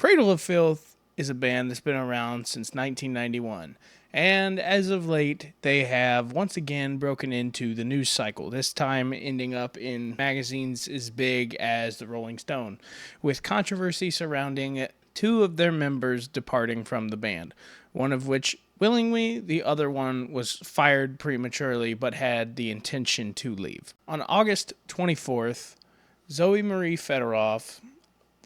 Cradle of Filth is a band that's been around since 1991. And as of late, they have once again broken into the news cycle, this time ending up in magazines as big as the Rolling Stone, with controversy surrounding two of their members departing from the band, one of which willingly, the other one was fired prematurely but had the intention to leave. On August 24th, Zoe Marie Federoff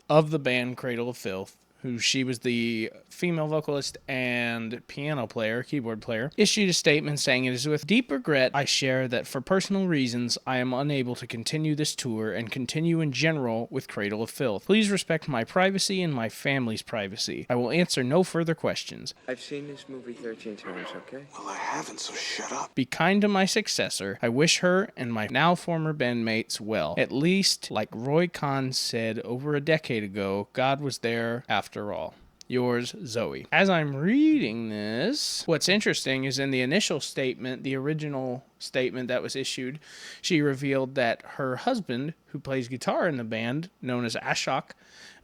of the band Cradle of Filth, who she was the female vocalist and keyboard player, issued a statement saying, "It is with deep regret I share that for personal reasons I am unable to continue this tour and continue in general with Cradle of Filth. Please respect my privacy and my family's privacy. I will answer no further questions. I've seen this movie 13 times, okay? Well, I haven't, so shut up. Be kind to my successor. I wish her and my now former bandmates well. At least, like Roy Khan said over a decade ago, God was there after all. Yours, Zoe." As I'm reading this, what's interesting is in the initial statement, the original statement that was issued, she revealed that her husband, who plays guitar in the band, known as Ashok,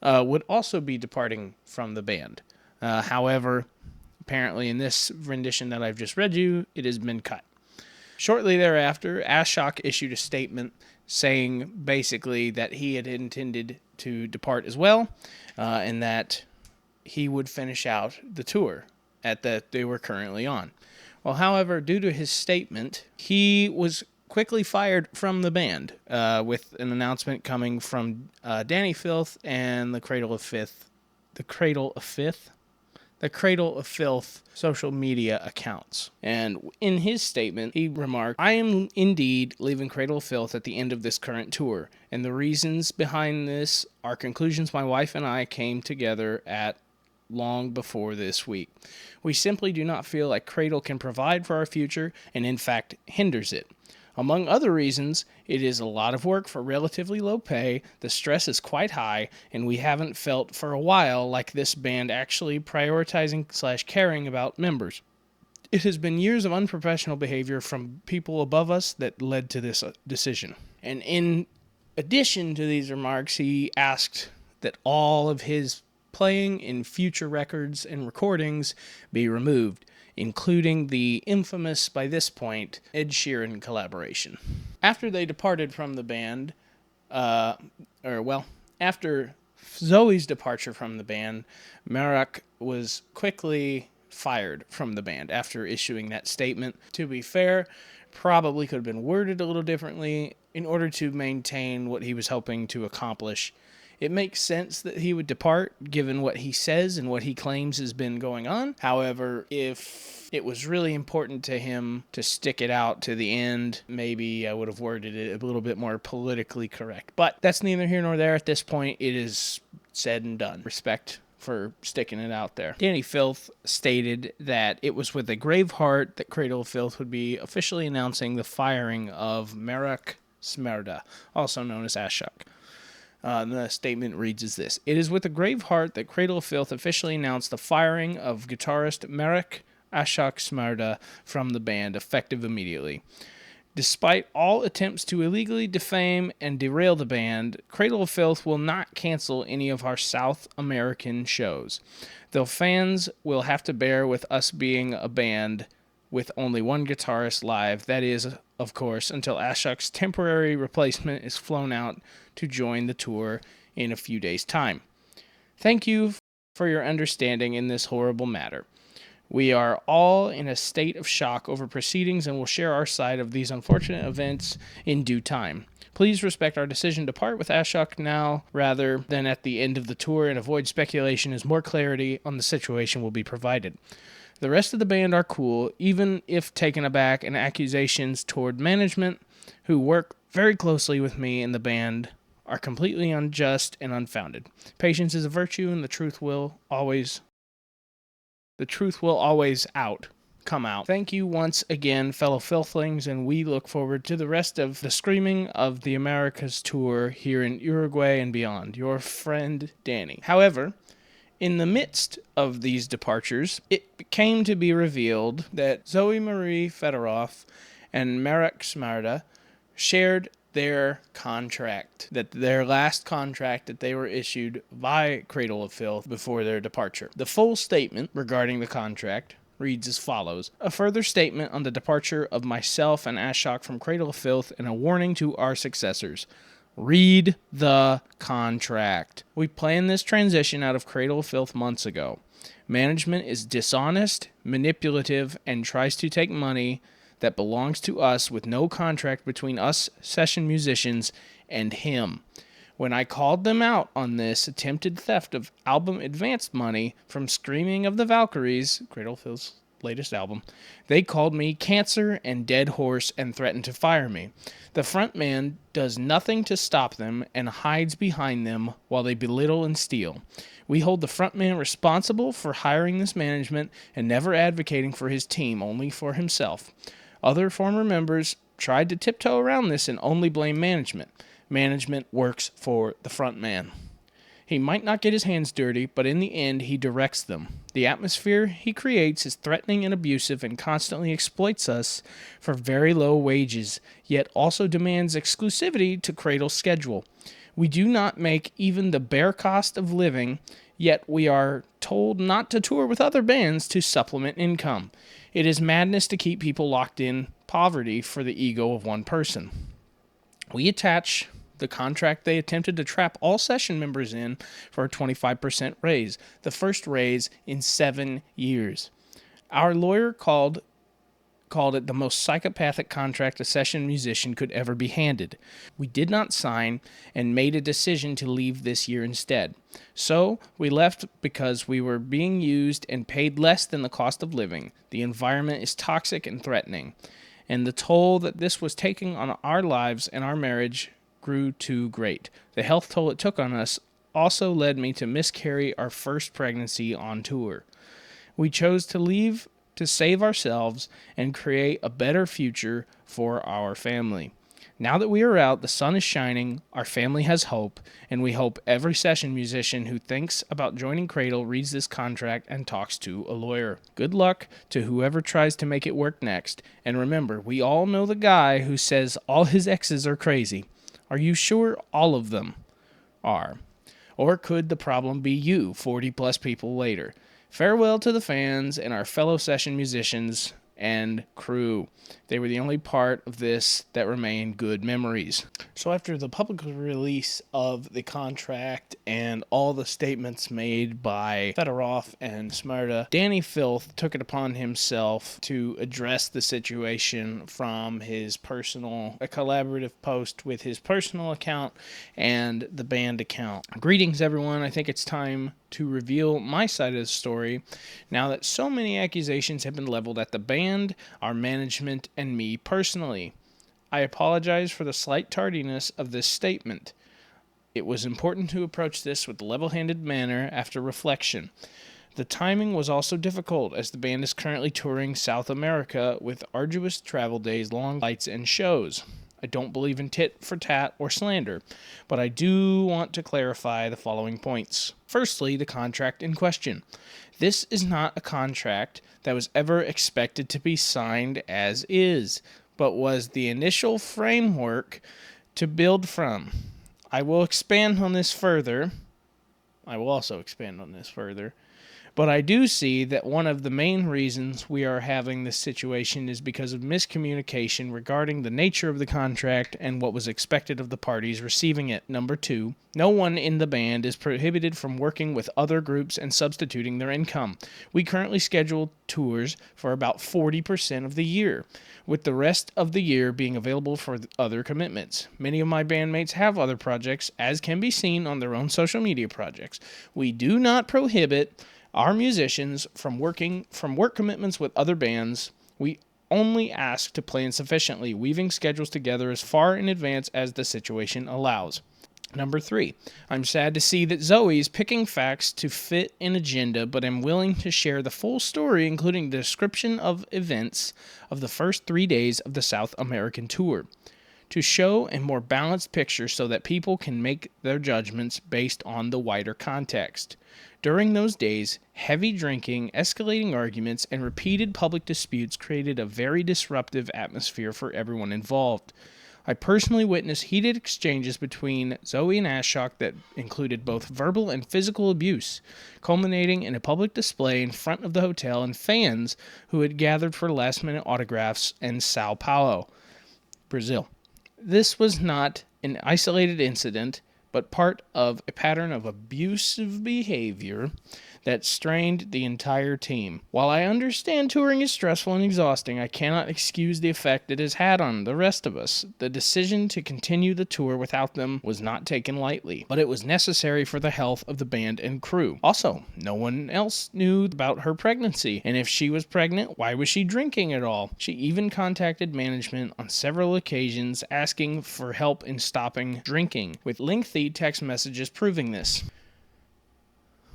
would also be departing from the band. However, apparently in this rendition that I've just read you, it has been cut. Shortly thereafter, Ashok issued a statement saying basically that he had intended to depart as well, and that he would finish out the tour that they were currently on. Well, however, due to his statement, he was quickly fired from the band, with an announcement coming from Danny Filth and the Cradle of Filth social media accounts. And in his statement, he remarked, "I am indeed leaving Cradle of Filth at the end of this current tour, and the reasons behind this are conclusions my wife and I came together at long before this week. We simply do not feel like Cradle can provide for our future, and in fact hinders it. Among other reasons, it is a lot of work for relatively low pay, the stress is quite high, and we haven't felt for a while like this band actually prioritizing/caring about members. It has been years of unprofessional behavior from people above us that led to this decision." And in addition to these remarks, he asked that all of his playing in future records and recordings be removed, including the infamous, by this point, Ed Sheeran collaboration. After they departed from the band, after Zoe's departure from the band, Marek was quickly fired from the band after issuing that statement. To be fair, probably could have been worded a little differently in order to maintain what he was hoping to accomplish. It makes sense that he would depart, given what he says and what he claims has been going on. However, if it was really important to him to stick it out to the end, maybe I would have worded it a little bit more politically correct. But that's neither here nor there. At this point, it is said and done. Respect for sticking it out there. Danny Filth stated that it was with a grave heart that Cradle of Filth would be officially announcing the firing of Marek Smerda, also known as Ashok. The statement reads as this: "It is with a grave heart that Cradle of Filth officially announced the firing of guitarist Marek Ashok Smerda from the band, effective immediately. Despite all attempts to illegally defame and derail the band, Cradle of Filth will not cancel any of our South American shows, though fans will have to bear with us being a band with only one guitarist live. That is, of course, until Ashok's temporary replacement is flown out to join the tour in a few days' time. Thank you for your understanding in this horrible matter. We are all in a state of shock over proceedings and will share our side of these unfortunate events in due time. Please respect our decision to part with Ashok now rather than at the end of the tour and avoid speculation as more clarity on the situation will be provided. The rest of the band are cool, even if taken aback, and accusations toward management, who work very closely with me in the band, are completely unjust and unfounded. Patience is a virtue, and the truth will always come out. Thank you once again, fellow filthlings, and we look forward to the rest of the screaming of the Americas tour here in Uruguay and beyond. Your friend, Danny." However, in the midst of these departures, it came to be revealed that Zoe Marie Federoff and Marek Smerda shared their contract, that their last contract that they were issued by Cradle of Filth before their departure. The full statement regarding the contract reads as follows: a further statement on the departure of myself and Ashok from Cradle of Filth, and a warning to our successors. Read the contract. We planned this transition out of Cradle of Filth months ago. Management is dishonest, manipulative, and tries to take money that belongs to us with no contract between us session musicians and him. When I called them out on this attempted theft of album advance money from Screaming of the Valkyries, Cradle of Filth's latest album, they called me cancer and dead horse and threatened to fire me. The frontman does nothing to stop them and hides behind them while they belittle and steal. We hold the frontman responsible for hiring this management and never advocating for his team, only for himself. Other former members tried to tiptoe around this and only blame management. Management works for the frontman. He might not get his hands dirty, but in the end, he directs them. The atmosphere he creates is threatening and abusive and constantly exploits us for very low wages, yet also demands exclusivity to Cradle's schedule. We do not make even the bare cost of living, yet we are told not to tour with other bands to supplement income. It is madness to keep people locked in poverty for the ego of one person. We attach the contract they attempted to trap all session members in for a 25% raise, the first raise in 7 years. Our lawyer called it the most psychopathic contract a session musician could ever be handed. We did not sign and made a decision to leave this year instead. So we left because we were being used and paid less than the cost of living. The environment is toxic and threatening, and the toll that this was taking on our lives and our marriage grew too great. The health toll it took on us also led me to miscarry our first pregnancy on tour. We chose to leave to save ourselves and create a better future for our family. Now that we are out, the sun is shining, our family has hope, and we hope every session musician who thinks about joining Cradle reads this contract and talks to a lawyer. Good luck to whoever tries to make it work next. And remember, we all know the guy who says all his exes are crazy. Are you sure all of them are? Or could the problem be you, 40 plus people later? Farewell to the fans and our fellow session musicians and crew. They were the only part of this that remained good memories. So after the public release of the contract and all the statements made by Federoff and Smerda, Danny Filth took it upon himself to address the situation from his personal, a collaborative post with his personal account and the band account. Greetings, everyone. I think it's time to reveal my side of the story now that so many accusations have been leveled at the band, our management, and me personally. I apologize for the slight tardiness of this statement. It was important to approach this with a level-handed manner after reflection. The timing was also difficult as the band is currently touring South America with arduous travel days, long flights, and shows. I don't believe in tit for tat or slander, but I do want to clarify the following points. Firstly, the contract in question. This is not a contract that was ever expected to be signed as is, but was the initial framework to build from. I will also expand on this further, but I do see that one of the main reasons we are having this situation is because of miscommunication regarding the nature of the contract and what was expected of the parties receiving it. Number 2, no one in the band is prohibited from working with other groups and substituting their income. We currently schedule tours for about 40% of the year, with the rest of the year being available for other commitments. Many of my bandmates have other projects, as can be seen on their own social media projects. We do not prohibit our musicians from work commitments with other bands. We only ask to plan sufficiently, weaving schedules together as far in advance as the situation allows. Number 3, I'm sad to see that Zoe's picking facts to fit an agenda, but am willing to share the full story, including the description of events of the first 3 days of the South American tour, to show a more balanced picture so that people can make their judgments based on the wider context. During those days, heavy drinking, escalating arguments, and repeated public disputes created a very disruptive atmosphere for everyone involved. I personally witnessed heated exchanges between Zoe and Ashok that included both verbal and physical abuse, culminating in a public display in front of the hotel and fans who had gathered for last-minute autographs in Sao Paulo, Brazil. This was not an isolated incident, but part of a pattern of abusive behavior that strained the entire team. While I understand touring is stressful and exhausting, I cannot excuse the effect it has had on the rest of us. The decision to continue the tour without them was not taken lightly, but it was necessary for the health of the band and crew. Also, no one else knew about her pregnancy, and if she was pregnant, why was she drinking at all? She even contacted management on several occasions asking for help in stopping drinking, with lengthy text messages proving this.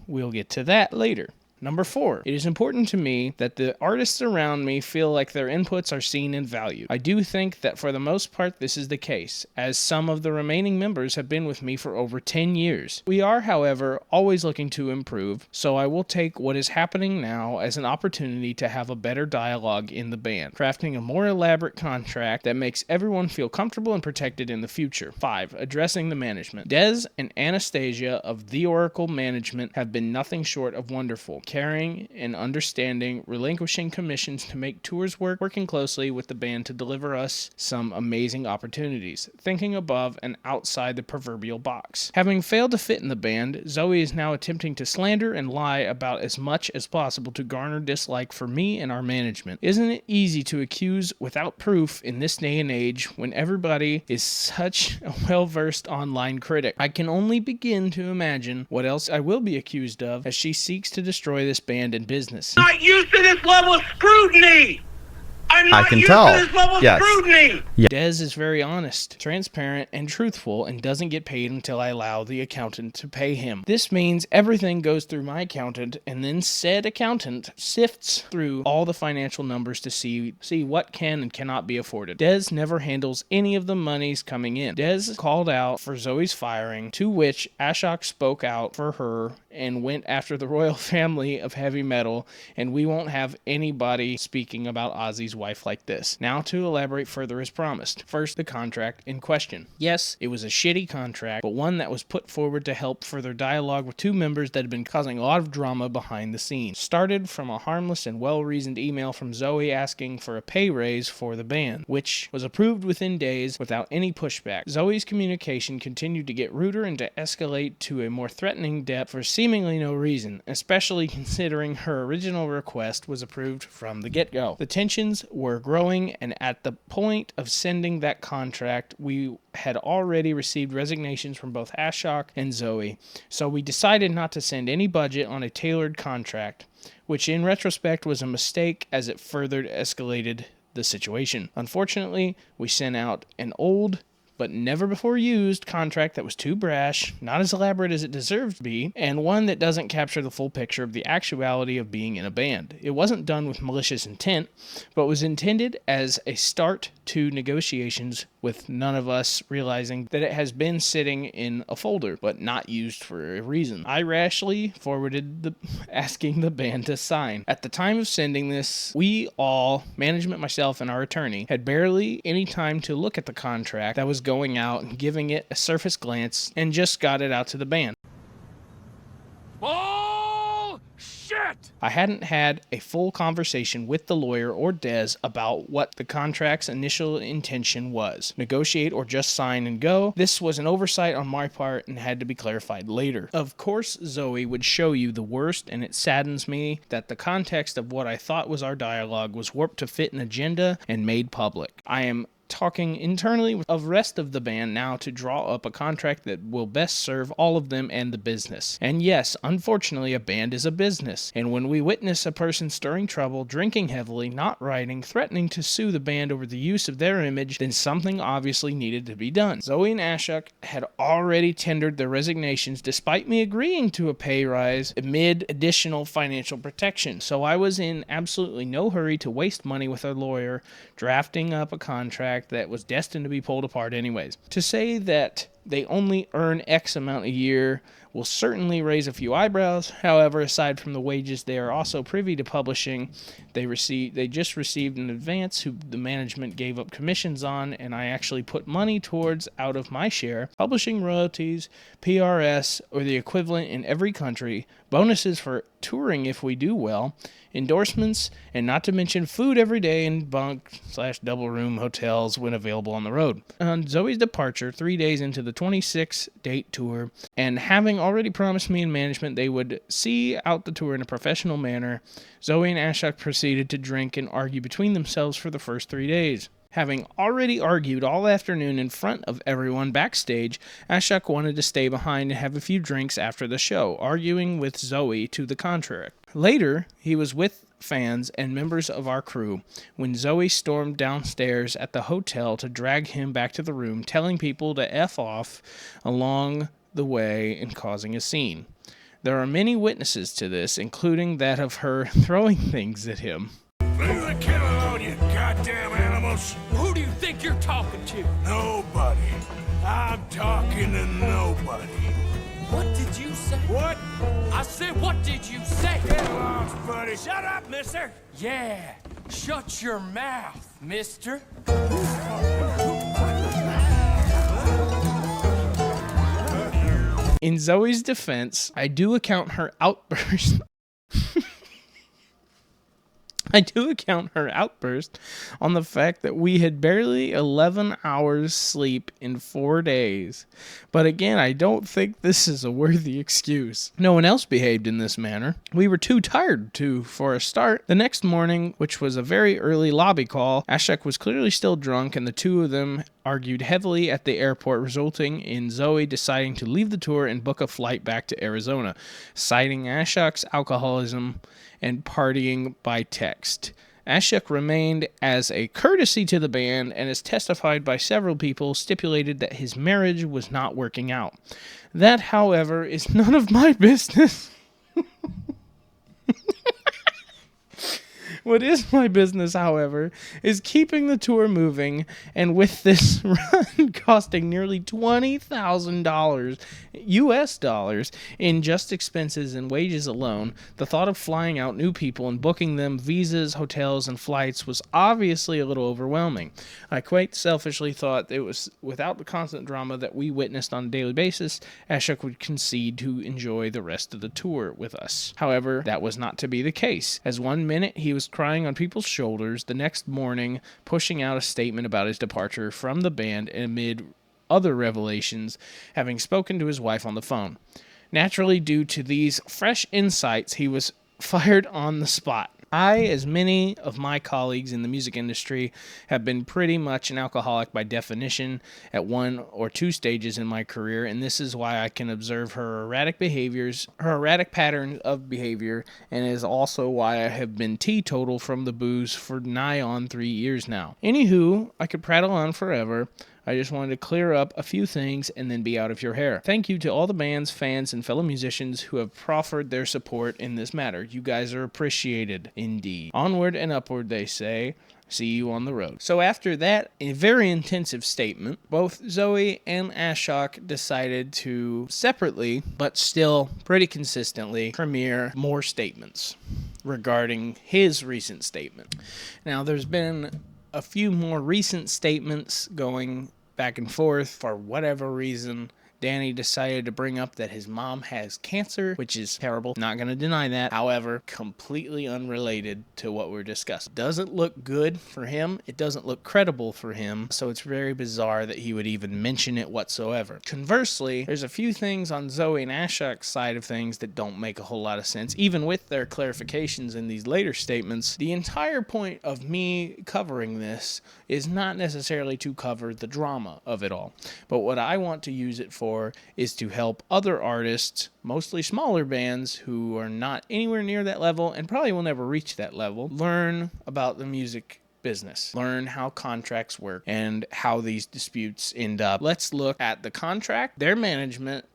We'll get to that later. Number 4, it is important to me that the artists around me feel like their inputs are seen and valued. I do think that for the most part this is the case, as some of the remaining members have been with me for over 10 years. We are, however, always looking to improve, so I will take what is happening now as an opportunity to have a better dialogue in the band, crafting a more elaborate contract that makes everyone feel comfortable and protected in the future. 5, addressing the management. Des and Anastasia of The Oracle Management have been nothing short of wonderful, caring and understanding, relinquishing commissions to make tours work, working closely with the band to deliver us some amazing opportunities, thinking above and outside the proverbial box. Having failed to fit in the band, Zoe is now attempting to slander and lie about as much as possible to garner dislike for me and our management. Isn't it easy to accuse without proof in this day and age when everybody is such a well-versed online critic? I can only begin to imagine what else I will be accused of as she seeks to destroy this band and business. Not used to this level of scrutiny. I'm not I can used tell. to this level of Yes. scrutiny. Des is very honest, transparent, and truthful and doesn't get paid until I allow the accountant to pay him. This means everything goes through my accountant, and then said accountant sifts through all the financial numbers to see what can and cannot be afforded. Des never handles any of the monies coming in. Des called out for Zoe's firing, to which Ashok spoke out for her and went after the royal family of heavy metal, and we won't have anybody speaking about Ozzy's wife like this. Now to elaborate further as promised. First, the contract in question. Yes, it was a shitty contract, but one that was put forward to help further dialogue with two members that had been causing a lot of drama behind the scenes. Started from a harmless and well-reasoned email from Zoe asking for a pay raise for the band, which was approved within days without any pushback. Zoe's communication continued to get ruder and to escalate to a more threatening depth for seemingly no reason, especially considering her original request was approved from the get-go. The tensions were growing, and at the point of sending that contract, we had already received resignations from both Ashok and Zoe, so we decided not to send any budget on a tailored contract, which in retrospect was a mistake as it further escalated the situation. Unfortunately, we sent out an old but never before used contract that was too brash, not as elaborate as it deserved to be, and one that doesn't capture the full picture of the actuality of being in a band. It wasn't done with malicious intent, but was intended as a start to negotiations, with none of us realizing that it has been sitting in a folder, but not used for a reason. I rashly forwarded asking the band to sign. At the time of sending this, we all, management, myself, and our attorney, had barely any time to look at the contract that was going out and giving it a surface glance, and just got it out to the band. Bullshit! I hadn't had a full conversation with the lawyer or Des about what the contract's initial intention was. Negotiate or just sign and go. This was an oversight on my part and had to be clarified later. Of course, Zoe would show you the worst, and it saddens me that the context of what I thought was our dialogue was warped to fit an agenda and made public. I am talking internally of the rest of the band now to draw up a contract that will best serve all of them and the business. And yes, unfortunately, a band is a business, and when we witness a person stirring trouble, drinking heavily, not writing, threatening to sue the band over the use of their image, then something obviously needed to be done. Zoe and Ashok had already tendered their resignations despite me agreeing to a pay rise amid additional financial protection, so I was in absolutely no hurry to waste money with a lawyer drafting up a contract that was destined to be pulled apart anyways. To say that they only earn X amount a year will certainly raise a few eyebrows. However, aside from the wages they are also privy to publishing, they just received an advance who the management gave up commissions on, and I actually put money towards out of my share, publishing royalties, PRS, or the equivalent in every country, bonuses for touring if we do well, endorsements, and not to mention food every day in bunk/double room hotels when available on the road. On Zoe's departure, 3 days into the 26-date tour, and having already promised me and management they would see out the tour in a professional manner, Zoe and Ashok proceeded to drink and argue between themselves for the first 3 days. Having already argued all afternoon in front of everyone backstage, Ashok wanted to stay behind and have a few drinks after the show, arguing with Zoe to the contrary. Later, he was with fans and members of our crew when Zoe stormed downstairs at the hotel to drag him back to the room, telling people to F off along the way and causing a scene. There are many witnesses to this, including that of her throwing things at him. Leave the kid alone, you goddamn animals. Who do you think you're talking to? Nobody. I'm talking to nobody. What did you say? What? I said, what did you say? Get lost, buddy. Shut up, mister. Yeah, shut your mouth, mister. In Zoe's defense, I do account her outburst on the fact that we had barely 11 hours sleep in 4 days. But again, I don't think this is a worthy excuse. No one else behaved in this manner. We were too tired to, for a start. The next morning, which was a very early lobby call, Ashok was clearly still drunk, and the two of them argued heavily at the airport, resulting in Zoe deciding to leave the tour and book a flight back to Arizona, citing Ashok's alcoholism and partying by text. Ashok remained as a courtesy to the band, and as testified by several people, stipulated that his marriage was not working out. That, however, is none of my business. What is my business, however, is keeping the tour moving, and with this run costing nearly $20,000 US dollars in just expenses and wages alone, the thought of flying out new people and booking them visas, hotels, and flights was obviously a little overwhelming. I quite selfishly thought it was without the constant drama that we witnessed on a daily basis, Ashok would concede to enjoy the rest of the tour with us. However, that was not to be the case, as one minute he was crying on people's shoulders, the next morning pushing out a statement about his departure from the band amid other revelations, having spoken to his wife on the phone. Naturally, due to these fresh insights, he was fired on the spot. I, as many of my colleagues in the music industry, have been pretty much an alcoholic by definition at one or two stages in my career, and this is why I can observe her erratic pattern of behavior, and is also why I have been teetotal from the booze for nigh on 3 years now. Anywho, I could prattle on forever. I just wanted to clear up a few things and then be out of your hair. Thank you to all the bands, fans, and fellow musicians who have proffered their support in this matter. You guys are appreciated, indeed. Onward and upward, they say. See you on the road. So after that, a very intensive statement, both Zoe and Ashok decided to separately, but still pretty consistently, premiere more statements regarding his recent statement. Now, there's been a few more recent statements going back and forth. For whatever reason, Danny decided to bring up that his mom has cancer, which is terrible. Not going to deny that. However, completely unrelated to what we're discussing. Doesn't look good for him. It doesn't look credible for him. So it's very bizarre that he would even mention it whatsoever. Conversely, there's a few things on Zoe and Ashok's side of things that don't make a whole lot of sense. Even with their clarifications in these later statements, the entire point of me covering this is not necessarily to cover the drama of it all. But what I want to use it for is to help other artists, mostly smaller bands who are not anywhere near that level and probably will never reach that level, learn about the music business, learn how contracts work and how these disputes end up. Let's look at the contract, their management,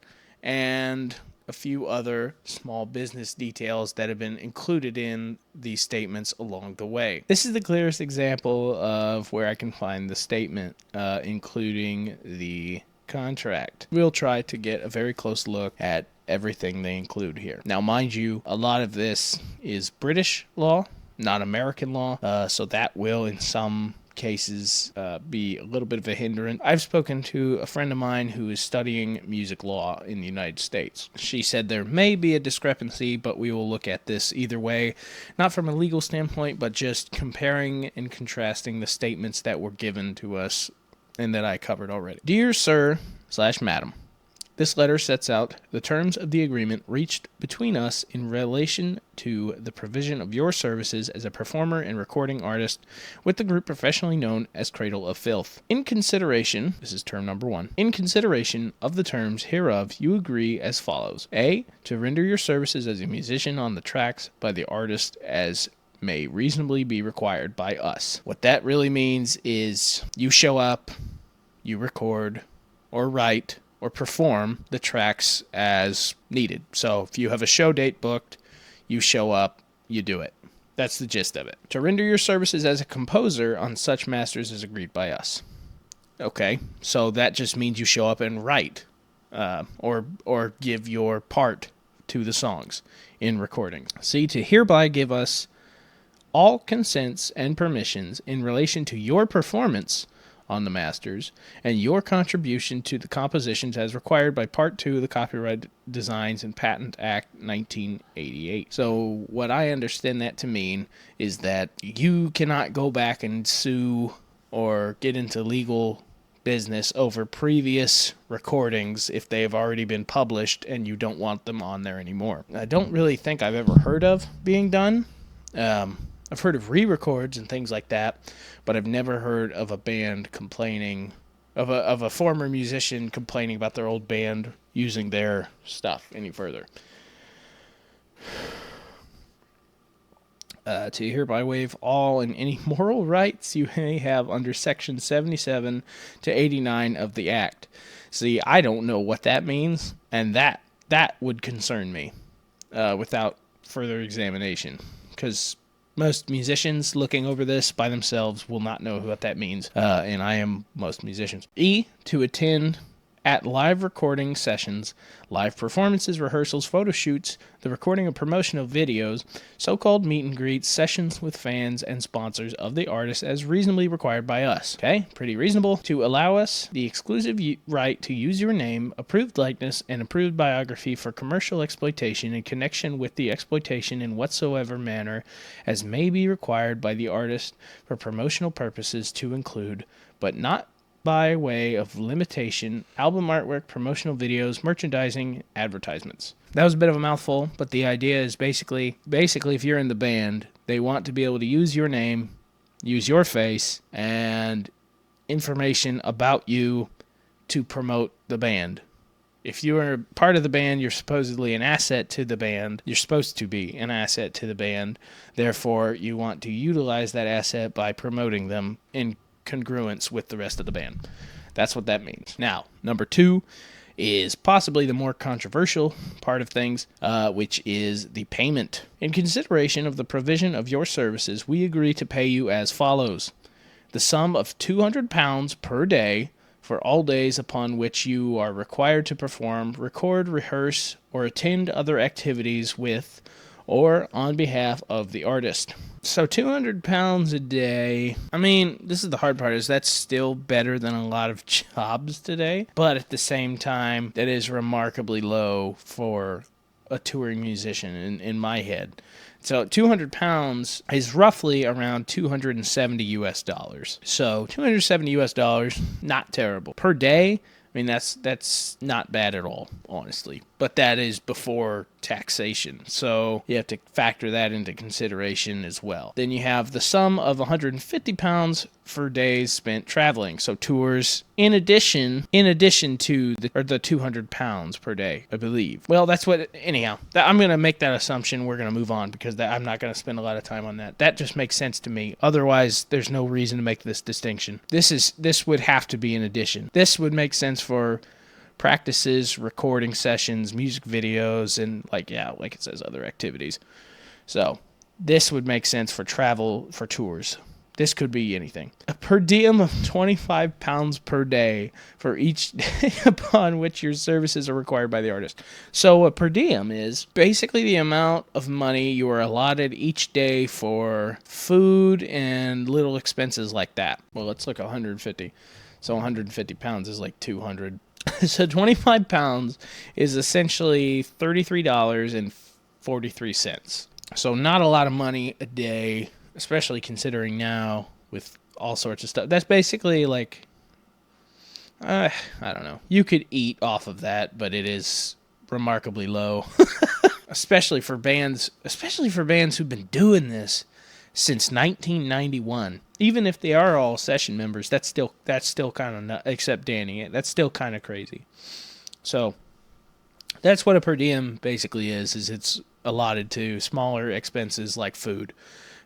and a few other small business details that have been included in these statements along the way. This is the clearest example of where I can find the statement, including the contract. We'll try to get a very close look at everything they include here. Now, mind you, a lot of this is British law, not American law, so that will, in some cases, be a little bit of a hindrance. I've spoken to a friend of mine who is studying music law in the United States. She said there may be a discrepancy, but we will look at this either way, not from a legal standpoint, but just comparing and contrasting the statements that were given to us and that I covered already. Dear Sir/Madam, this letter sets out the terms of the agreement reached between us in relation to the provision of your services as a performer and recording artist with the group professionally known as Cradle of Filth. In consideration, this is term number 1, in consideration of the terms hereof, you agree as follows. A, to render your services as a musician on the tracks by the artist as may reasonably be required by us. What that really means is you show up, you record, or write, or perform the tracks as needed. So if you have a show date booked, you show up, you do it. That's the gist of it. To render your services as a composer on such masters as agreed by us. Okay, so that just means you show up and write, or give your part to the songs in recordings. C, to hereby give us all consents and permissions in relation to your performance on the masters, and your contribution to the compositions as required by Part 2 of the Copyright Designs and Patent Act 1988. So what I understand that to mean is that you cannot go back and sue or get into legal business over previous recordings if they have already been published and you don't want them on there anymore. I don't really think I've ever heard of being done. I've heard of re-records and things like that, but I've never heard of a band complaining, of a former musician complaining about their old band using their stuff any further. To hereby waive all and any moral rights you may have under Section 77 to 89 of the Act. See, I don't know what that means, and that would concern me without further examination, because most musicians looking over this by themselves will not know what that means, and I am most musicians. E, to attend at live recording sessions, live performances, rehearsals, photo shoots, the recording of promotional videos, so-called meet and greets, sessions with fans and sponsors of the artist as reasonably required by us. Okay, pretty reasonable. To allow us the exclusive right to use your name, approved likeness, and approved biography for commercial exploitation in connection with the exploitation in whatsoever manner as may be required by the artist for promotional purposes to include, but not by way of limitation, album artwork, promotional videos, merchandising, advertisements. That was a bit of a mouthful, but the idea is basically if you're in the band, they want to be able to use your name, use your face, and information about you to promote the band. If you are part of the band, you're supposedly an asset to the band. You're supposed to be an asset to the band. Therefore, you want to utilize that asset by promoting them in congruence with the rest of the band. That's what that means. Now, number 2 is possibly the more controversial part of things, which is the payment. In consideration of the provision of your services, we agree to pay you as follows. The sum of £200 per day for all days upon which you are required to perform, record, rehearse, or attend other activities with or on behalf of the artist. So £200 a day. I mean, this is the hard part, is that's still better than a lot of jobs today. But at the same time, that is remarkably low for a touring musician in my head. So £200 is roughly around $270 US. So $270 US, not terrible. Per day, I mean, that's not bad at all, honestly. But that is before taxation, so you have to factor that into consideration as well. Then you have the sum of £150 for days spent traveling, so tours in addition to the £200 per day, I believe. Well, that's what. Anyhow, I'm gonna make that assumption. We're gonna move on because I'm not gonna spend a lot of time on that. That just makes sense to me. Otherwise, there's no reason to make this distinction. This would have to be in addition. This would make sense for practices, recording sessions, music videos, and like it says, other activities. So this would make sense for travel, for tours. This could be anything. A per diem of 25 pounds per day for each day upon which your services are required by the artist. So a per diem is basically the amount of money you are allotted each day for food and little expenses like that. Well, let's look at 150. So 150 pounds is like 200. So 25 pounds is essentially $33.43. So not a lot of money a day, especially considering now with all sorts of stuff. That's basically like, I don't know. You could eat off of that, but it is remarkably low. especially for bands who've been doing this since 1991. Even if they are all session members, that's still kind of nuts, except Danny. That's still kind of crazy. So that's what a per diem basically is it's allotted to smaller expenses like food.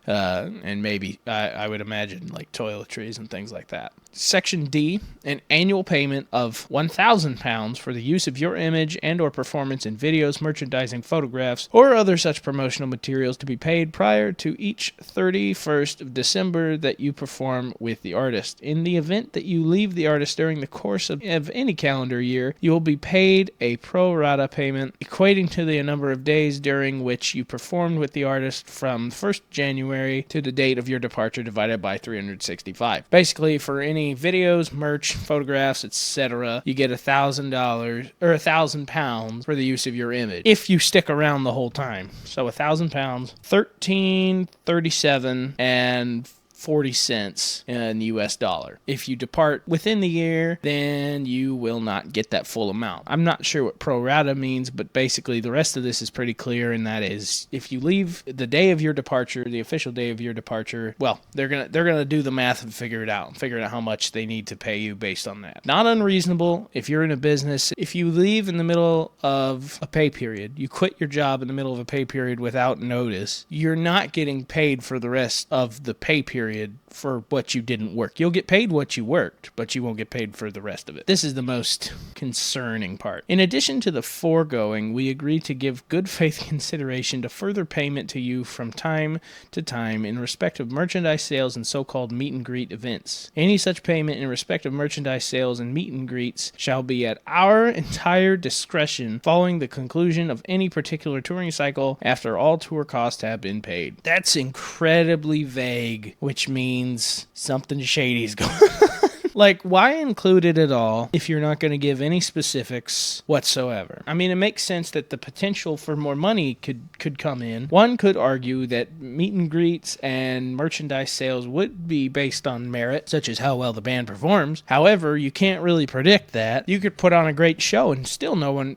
And maybe, I would imagine, like toiletries and things like that. Section D, an annual payment of £1,000 for the use of your image and or performance in videos, merchandising, photographs, or other such promotional materials to be paid prior to each 31st of December that you perform with the artist. In the event that you leave the artist during the course of any calendar year, you will be paid a pro rata payment equating to the number of days during which you performed with the artist from 1st January to the date of your departure divided by 365. Basically, for any videos, merch, photographs, etc., you get $1,000 or £1,000 for the use of your image if you stick around the whole time. So £1,000, $13.37 and 40 cents in US dollar. If you depart within the year, then you will not get that full amount. I'm not sure what pro rata means, but basically the rest of this is pretty clear, and that is if you leave the day of your departure, the official day of your departure, well, they're gonna do the math and figure out how much they need to pay you based on that. Not unreasonable if you're in a business. If you leave in the middle of a pay period, you quit your job in the middle of a pay period without notice, you're not getting paid for the rest of the pay period for what you didn't work. You'll get paid what you worked, but you won't get paid for the rest of it. This is the most concerning part. In addition to the foregoing, we agree to give good faith consideration to further payment to you from time to time in respect of merchandise sales and so-called meet and greet events. Any such payment in respect of merchandise sales and meet and greets shall be at our entire discretion following the conclusion of any particular touring cycle after all tour costs have been paid. That's incredibly vague, which means something shady's going on. Like, why include it at all if you're not going to give any specifics whatsoever? I mean, it makes sense that the potential for more money could come in. One could argue that meet and greets and merchandise sales would be based on merit, such as how well the band performs. However, you can't really predict that. You could put on a great show and still nobody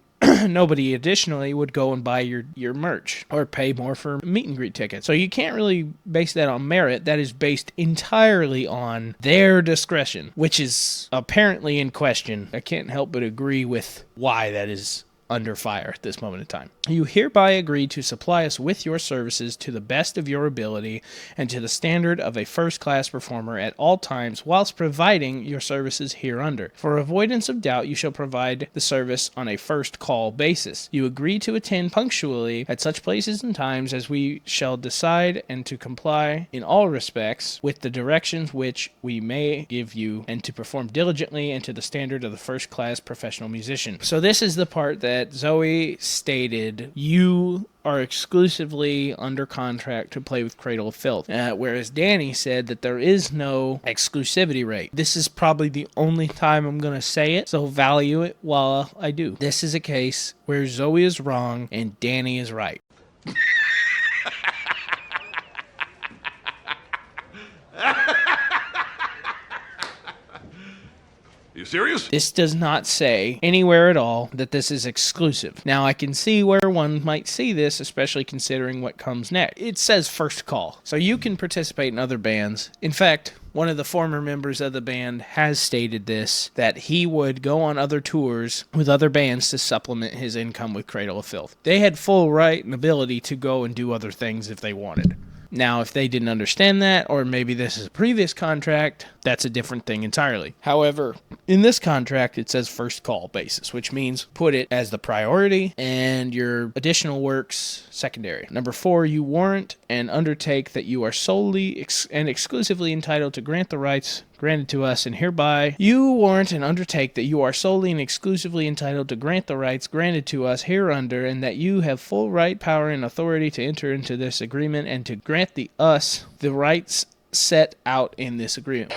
additionally would go and buy your merch or pay more for meet and greet tickets. So you can't really base that on merit. That is based entirely on their discretion, which is apparently in question. I can't help but agree with why that is under fire at this moment in time. You hereby agree to supply us with your services to the best of your ability and to the standard of a first-class performer at all times whilst providing your services hereunder. For avoidance of doubt, you shall provide the service on a first-call basis. You agree to attend punctually at such places and times as we shall decide and to comply in all respects with the directions which we may give you and to perform diligently and to the standard of the first-class professional musician. So this is the part that Zoe stated you are exclusively under contract to play with Cradle of Filth, whereas Danny said that there is no exclusivity rate. This is probably the only time I'm going to say it, so value it while I do. This is a case where Zoe is wrong and Danny is right. You serious? This does not say anywhere at all that this is exclusive. Now, I can see where one might see this, especially considering what comes next. It says first call, so you can participate in other bands. In fact, one of the former members of the band has stated this, that he would go on other tours with other bands to supplement his income with Cradle of Filth. They had full right and ability to go and do other things if they wanted. Now, if they didn't understand that, or maybe this is a previous contract, That's a different thing entirely. However, in this contract, it says first call basis, which means put it as the priority and your additional works secondary. Number 4, you warrant and undertake that you are solely and exclusively entitled to grant the rights granted to us, and hereby you warrant and undertake that you are solely and exclusively entitled to grant the rights granted to us hereunder, and that you have full right, power, and authority to enter into this agreement and to grant the rights set out in this agreement.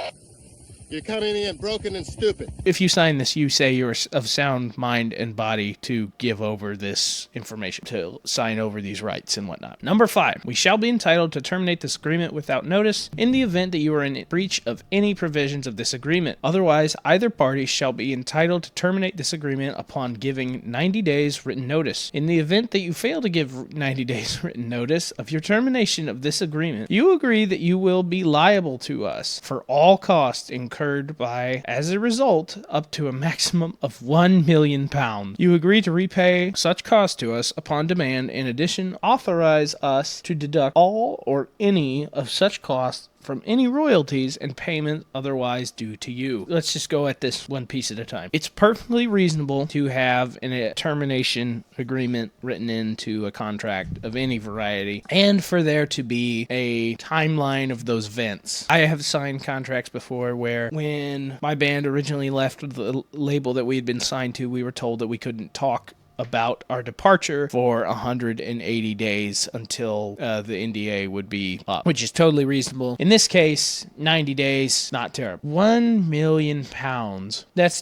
You're coming in broken and stupid. If you sign this, you say you're of sound mind and body to give over this information, to sign over these rights and whatnot. Number 5, we shall be entitled to terminate this agreement without notice in the event that you are in breach of any provisions of this agreement. Otherwise, either party shall be entitled to terminate this agreement upon giving 90 days written notice. In the event that you fail to give 90 days written notice of your termination of this agreement, you agree that you will be liable to us for all costs incurred by, as a result, up to a maximum of £1 million. You agree to repay such costs to us upon demand. In addition, authorize us to deduct all or any of such costs from any royalties and payment otherwise due to you. Let's just go at this one piece at a time. It's perfectly reasonable to have a termination agreement written into a contract of any variety, and for there to be a timeline of those events. I have signed contracts before where when my band originally left the label that we had been signed to, we were told that we couldn't talk about our departure for 180 days until the NDA would be up, which is totally reasonable. In this case, 90 days, not terrible. £1 million. That is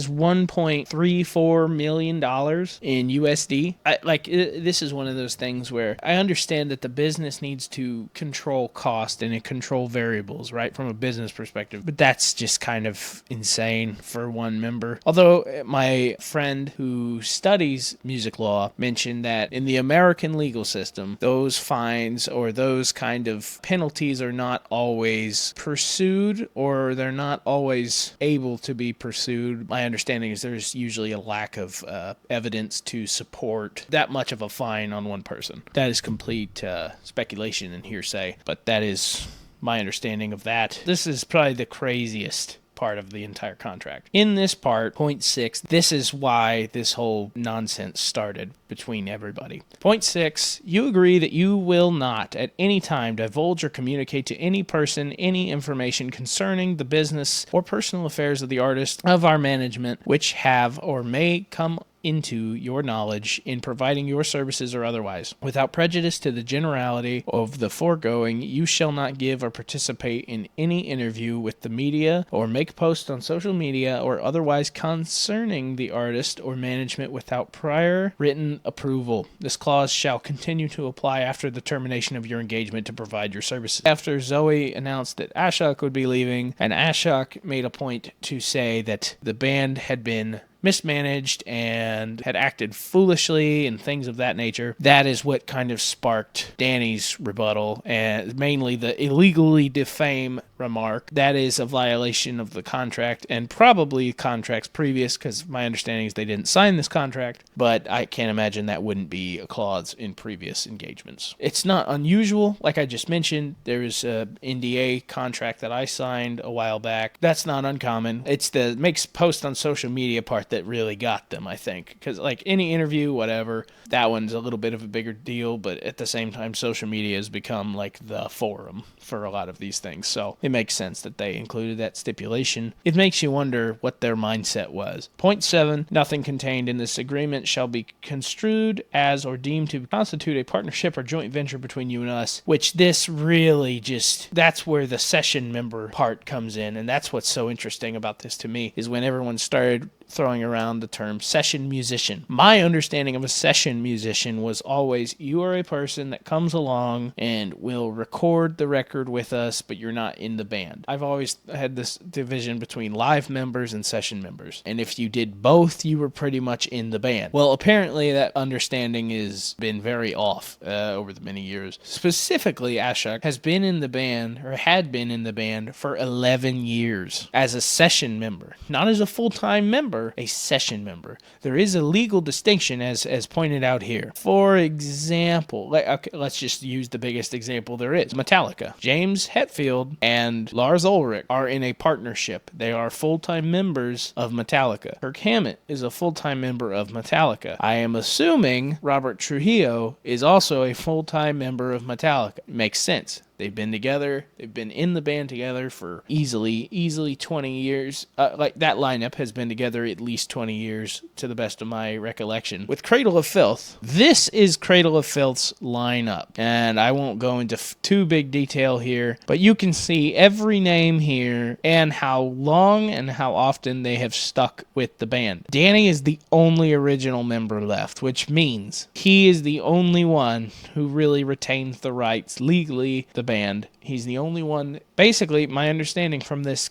$1.34 million in USD. This is one of those things where I understand that the business needs to control cost and control variables, right, from a business perspective. But that's just kind of insane for one member. Although my friend who studies music law mentioned that in the American legal system, those fines or those kind of penalties are not always pursued, or they're not always able to be pursued. My understanding is there's usually a lack of evidence to support that much of a fine on one person. That is complete speculation and hearsay, but that is my understanding of that. This is probably the craziest part of the entire contract. In this part, point 6, this is why this whole nonsense started between everybody. Point 6, you agree that you will not at any time divulge or communicate to any person any information concerning the business or personal affairs of the artist, of our management, which have or may come into your knowledge in providing your services or otherwise. Without prejudice to the generality of the foregoing, you shall not give or participate in any interview with the media or make posts on social media or otherwise concerning the artist or management without prior written approval. This clause shall continue to apply after the termination of your engagement to provide your services. After Zoe announced that Ashok would be leaving, and Ashok made a point to say that the band had been mismanaged and had acted foolishly and things of that nature. That is what kind of sparked Danny's rebuttal, and mainly the illegally defame remark. That is a violation of the contract and probably contracts previous, because my understanding is they didn't sign this contract, but I can't imagine that wouldn't be a clause in previous engagements. It's not unusual. Like I just mentioned, there is a NDA contract that I signed a while back. That's not uncommon. It's the makes post on social media part that really got them, I think, because like any interview, whatever, that one's a little bit of a bigger deal, but at the same time, social media has become like the forum for a lot of these things, so it makes sense that they included that stipulation. It makes you wonder what their mindset was. Point 7, nothing contained in this agreement shall be construed as or deemed to constitute a partnership or joint venture between you and us, which this really just, that's where the session member part comes in, and that's what's so interesting about this to me, is when everyone started throwing around the term session musician. My understanding of a session musician was always, you are a person that comes along and will record the record with us, but you're not in the band. I've always had this division between live members and session members, and if you did both, you were pretty much in the band. Well, apparently that understanding has been very off over the many years. Specifically, Ashok has been in the band, or had been in the band, for 11 years as a session member, not as a full-time member. member a session member. There is a legal distinction as pointed out here. For example, okay, let's just use the biggest example there is. Metallica. James Hetfield and Lars Ulrich are in a partnership. They are full-time members of Metallica. Kirk Hammett is a full-time member of Metallica. I am assuming Robert Trujillo is also a full-time member of Metallica. Makes sense. They've been together. They've been in the band together for easily 20 years. Like that lineup has been together at least 20 years, to the best of my recollection. With Cradle of Filth, this is Cradle of Filth's lineup, and I won't go into too big detail here, but you can see every name here and how long and how often they have stuck with the band. Danny is the only original member left, which means he is the only one who really retains the rights legally. The band. He's the only one. Basically, my understanding from this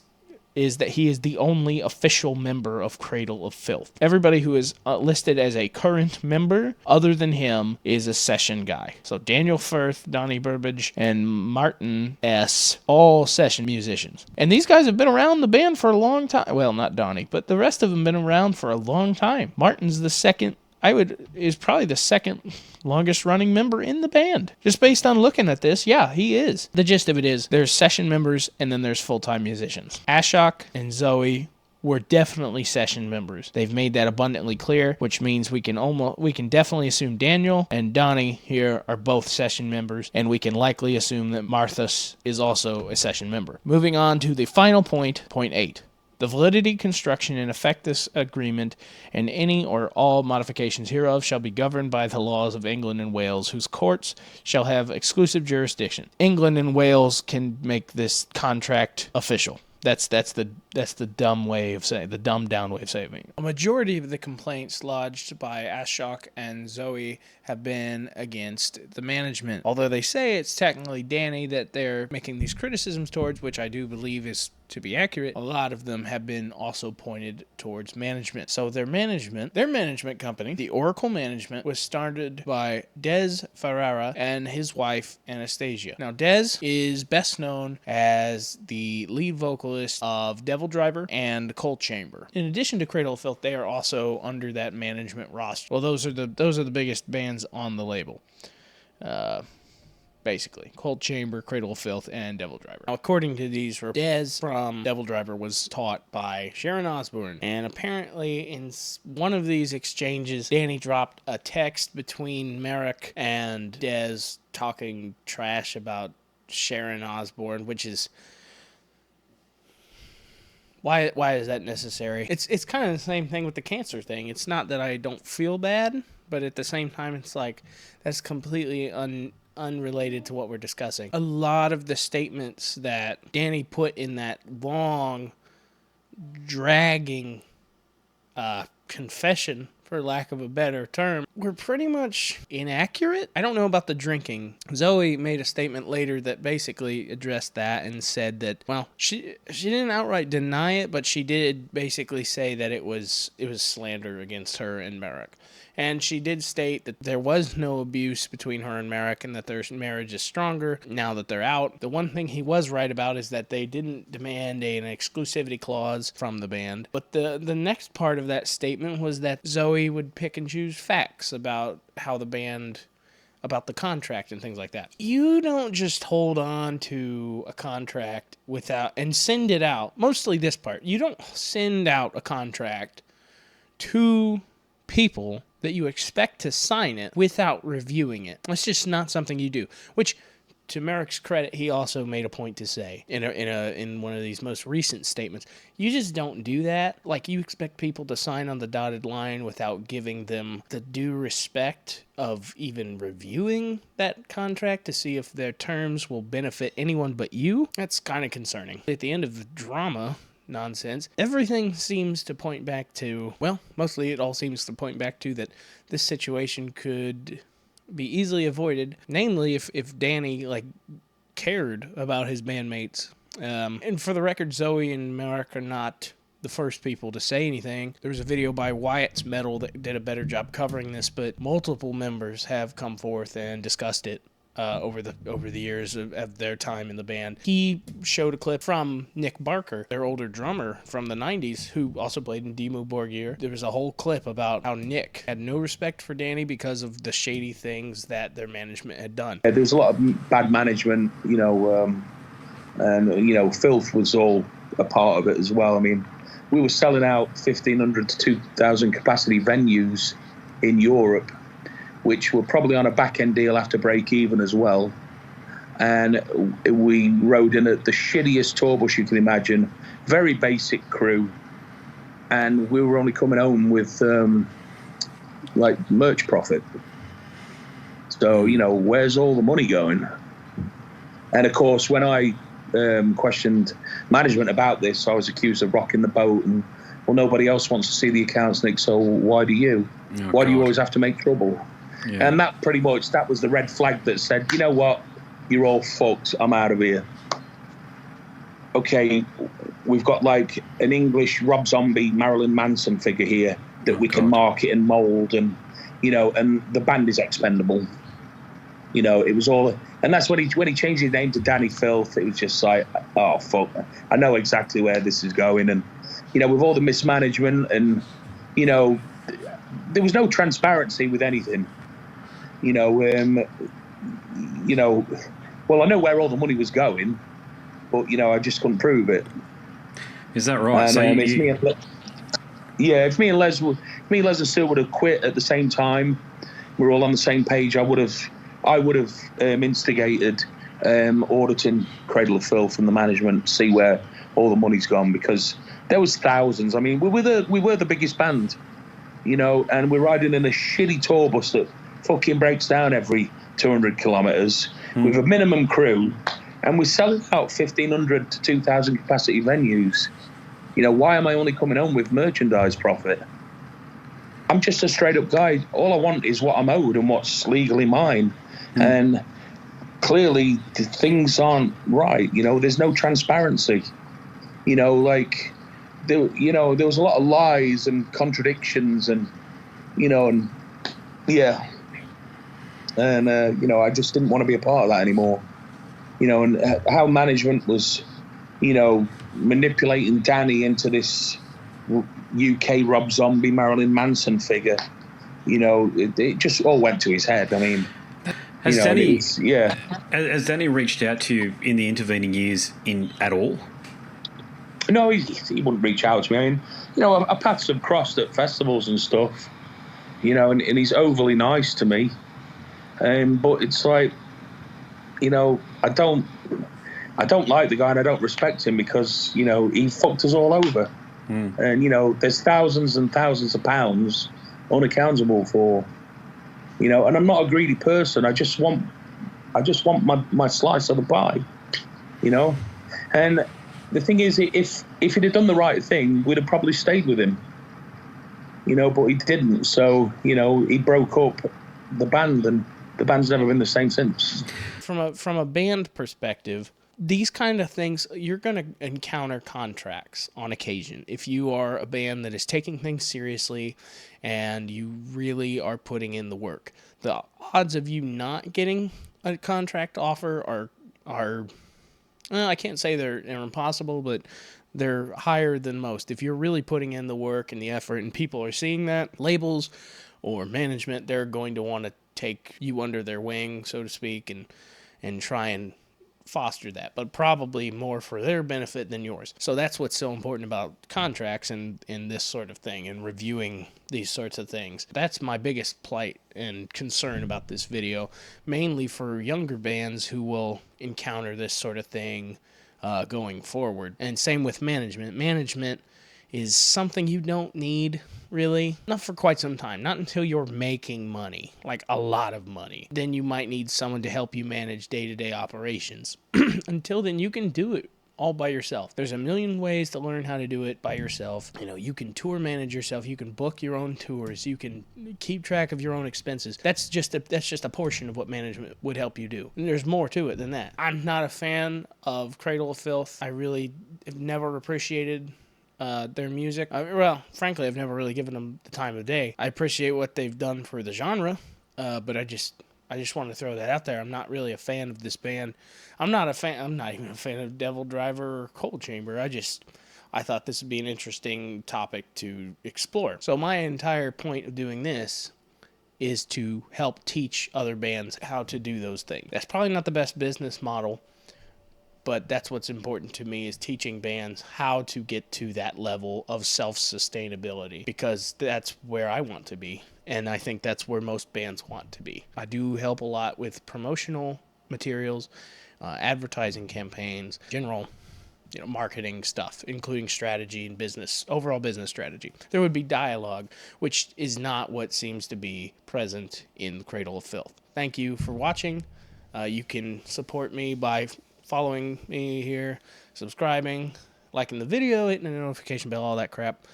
is that he is the only official member of Cradle of Filth. Everybody who is listed as a current member, other than him, is a session guy. So Daniel Firth, Donnie Burbage, and Martin S., all session musicians. And these guys have been around the band for a long time. Well, not Donnie, but the rest of them have been around for a long time. Martin's the second, is probably the second longest running member in the band. Just based on looking at this, yeah, he is. The gist of it is there's session members and then there's full-time musicians. Ashok and Zoe were definitely session members. They've made that abundantly clear, which means we can definitely assume Daniel and Donnie here are both session members, and we can likely assume that Marthas is also a session member. Moving on to the final point, point 8. The validity, construction, and effect of this agreement, and any or all modifications hereof shall be governed by the laws of England and Wales, whose courts shall have exclusive jurisdiction. England and Wales can make this contract official. That's the dumb way of saying, the dumbed down way of saying it. A majority of the complaints lodged by Ashok and Zoe have been against the management. Although they say it's technically Danny that they're making these criticisms towards, which I do believe is to be accurate, a lot of them have been also pointed towards management. So their management company, the Oracle Management, was started by Des Ferrara and his wife Anastasia. Now Des is best known as the lead vocalist of Devil Driver and Cold Chamber. In addition to Cradle of Filth, they are also under that management roster. Well, those are the biggest bands on the label. Basically, Cold Chamber, Cradle of Filth, and Devil Driver. Now, according to these, Des from Devil Driver was taught by Sharon Osbourne, and apparently in one of these exchanges, Danny dropped a text between Marek and Des talking trash about Sharon Osbourne, which is... Why is that necessary? It's kind of the same thing with the cancer thing. It's not that I don't feel bad, but at the same time, it's like, that's completely unrelated to what we're discussing. A lot of the statements that Danny put in that long, dragging confession, for lack of a better term, were pretty much inaccurate. I don't know about the drinking. Zoe made a statement later that basically addressed that and said that, well, she didn't outright deny it, but she did basically say that it was slander against her and Marek. And she did state that there was no abuse between her and Marek and that their marriage is stronger now that they're out. The one thing he was right about is that they didn't demand an exclusivity clause from the band. But the next part of that statement was that Zoe would pick and choose facts about how the band, about the contract and things like that. You don't just hold on to a contract and send it out. Mostly this part. You don't send out a contract to people that you expect to sign it without reviewing it. That's just not something you do. Which, to Marek's credit, he also made a point to say in one of these most recent statements. You just don't do that. Like, you expect people to sign on the dotted line without giving them the due respect of even reviewing that contract to see if their terms will benefit anyone but you. That's kind of concerning. At the end of the drama nonsense, everything seems to point back to, well, mostly it all seems to point back to that this situation could be easily avoided, namely if Danny cared about his bandmates. And for the record, Zoe and Marek are not the first people to say anything. There was a video by Wyatt's Metal that did a better job covering this, but multiple members have come forth and discussed it over the years of their time in the band. He showed a clip from Nick Barker, their older drummer from the 90s, who also played in Dimmu Borgir. There was a whole clip about how Nick had no respect for Danny because of the shady things that their management had done. There was a lot of bad management, and Filth was all a part of it as well. I mean, we were selling out 1,500 to 2,000 capacity venues in Europe, which were probably on a back-end deal after break-even as well. And we rode in at the shittiest tour bus you can imagine, very basic crew, and we were only coming home with, merch profit. So, where's all the money going? And, of course, when I questioned management about this, I was accused of rocking the boat, and, well, nobody else wants to see the accounts, Nick, so why do you? Why do you always have to make trouble? Yeah. And that was the red flag that said, you know what, you're all fucked, I'm out of here. Okay, we've got like an English Rob Zombie, Marilyn Manson figure here that we can market and mould, and, and the band is expendable. It was all, and that's when he changed his name to Danny Filth, it was just like, oh, fuck, I know exactly where this is going. And, with all the mismanagement and, there was no transparency with anything. Well, I know where all the money was going, but, I just couldn't prove it. Is that right? And, So if me and Les and Stu would have quit at the same time, we're all on the same page, I would have instigated auditing Cradle of Filth from the management, see where all the money's gone, because there was thousands. I mean, we were the biggest band, and we're riding in a shitty tour bus that fucking breaks down every 200 kilometres with a minimum crew, and we're selling out 1,500 to 2,000 capacity venues. Why am I only coming home with merchandise profit? I'm just a straight up guy. All I want is what I'm owed and what's legally mine. And clearly things aren't right. There's no transparency. There was a lot of lies and contradictions, and I just didn't want to be a part of that anymore. And how management was, manipulating Danny into this UK Rob Zombie, Marilyn Manson figure, it just all went to his head. I mean, has Danny reached out to you in the intervening years at all? No, he wouldn't reach out to me. I mean, our paths have crossed at festivals and stuff, and he's overly nice to me. But it's like, I don't like the guy, and I don't respect him because, he fucked us all over. And, there's thousands and thousands of pounds unaccountable for, and I'm not a greedy person. I just want my slice of the pie, And the thing is, if he'd have done the right thing, we'd have probably stayed with him, but he didn't. So, he broke up the band, and the band's never been the same since. From a band perspective, these kind of things, you're going to encounter contracts on occasion. If you are a band that is taking things seriously and you really are putting in the work, the odds of you not getting a contract offer are I can't say they're impossible, but they're higher than most. If you're really putting in the work and the effort and people are seeing that, labels or management, they're going to want to take you under their wing, so to speak, and try and foster that, but probably more for their benefit than yours. So that's what's so important about contracts and this sort of thing and reviewing these sorts of things. That's my biggest plight and concern about this video, mainly for younger bands who will encounter this sort of thing going forward. And same with management. Management is something you don't need, really. Not for quite some time. Not until you're making money, like a lot of money. Then you might need someone to help you manage day-to-day operations. Until then, you can do it all by yourself. There's a million ways to learn how to do it by yourself. You can tour manage yourself. You can book your own tours. You can keep track of your own expenses. That's just a portion of what management would help you do. And there's more to it than that. I'm not a fan of Cradle of Filth. I really have never appreciated their music. Frankly, I've never really given them the time of day. I appreciate what they've done for the genre, but I just want to throw that out there. I'm not really a fan of this band. I'm not even a fan of Devil Driver or Cold Chamber. I thought this would be an interesting topic to explore. So my entire point of doing this is to help teach other bands how to do those things. That's probably not the best business model, but that's what's important to me, is teaching bands how to get to that level of self-sustainability, because that's where I want to be, and I think that's where most bands want to be. I do help a lot with promotional materials, advertising campaigns, general marketing stuff, including strategy and overall business strategy. There would be dialogue, which is not what seems to be present in the Cradle of Filth. Thank you for watching. You can support me by following me here, subscribing, liking the video, hitting the notification bell, all that crap.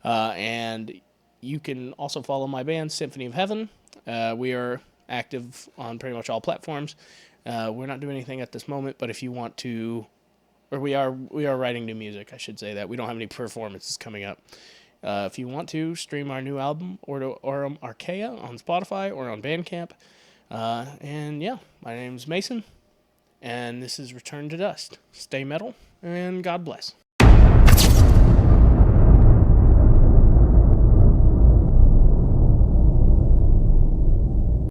And you can also follow my band, Symphony of Heaven. We are active on pretty much all platforms. We're not doing anything at this moment, but if you want to, or we are writing new music, I should say that. We don't have any performances coming up. If you want to stream our new album, or Archaea on Spotify or on Bandcamp. And yeah, my name's Mason, and this is Return to Dust. Stay metal, and God bless.